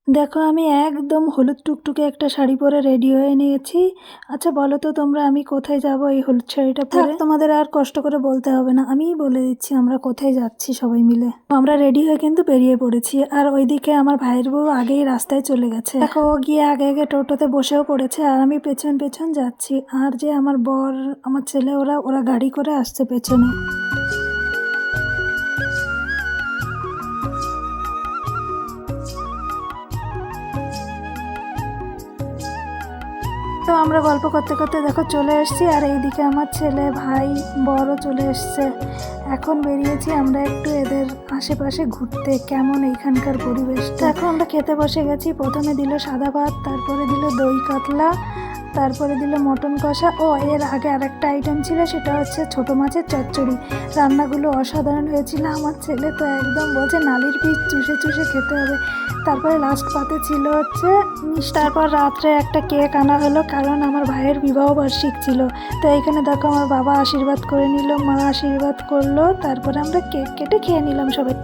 দেখো আমি একদম হলুদ টুকটুকে একটা শাড়ি পরে রেডি হয়ে নিয়েছি। আচ্ছা বলো তো তোমরা আমি কোথায় যাব এই হলুদ শাড়িটা পরে? তোমাদের আর কষ্ট করে বলতে হবে না, আমিই বলে দিচ্ছি আমরা কোথায় যাচ্ছি সবাই মিলে। আমরা রেডি হয়ে কিন্তু বেরিয়ে পড়েছি, আর ওইদিকে আমার ভাইয়ের বউ আগেই রাস্তায় চলে গেছে। দেখো ও গিয়ে আগে আগে টোটোতে বসেও পড়েছে, আর আমি পেছন পেছন যাচ্ছি। আর যে আমার বর, আমার ছেলে, ওরা ওরা গাড়ি করে আসছে পেছনে। তো আমরা গল্প করতে করতে দেখো চলে এসেছি, আর এইদিকে আমার ছেলে, ভাই, বড় চলে এসছে। এখন বেরিয়েছি আমরা একটু এদের আশেপাশে ঘুরতে, কেমন এইখানকার পরিবেশটা। এখন আমরা খেতে বসে গেছি। প্রথমে দিল সাদা ভাত, তারপরে দিল দই কাতলা, তারপরে দিল মটন কষা। ও এর আগে আরেকটা আইটেম ছিল, সেটা হচ্ছে ছোট মাছের চচ্চড়ি। রান্নাগুলো অসাধারণ হয়েছিল। আমার ছেলে তো একদম বলছে নালির পিস চুষে চুষে খেতে হবে। তারপরে লাস্ট পাতে ছিল হচ্ছে মিষ্টি। তারপর রাত্রে একটা কেক আনা হলো, কারণ আমার ভাইয়ের বিবাহ বার্ষিক ছিল। তো এইখানে দেখো আমার বাবা আশীর্বাদ করে নিল, মা আশীর্বাদ করলো, তারপরে আমরা কেক কেটে খেয়ে নিলাম সবাই।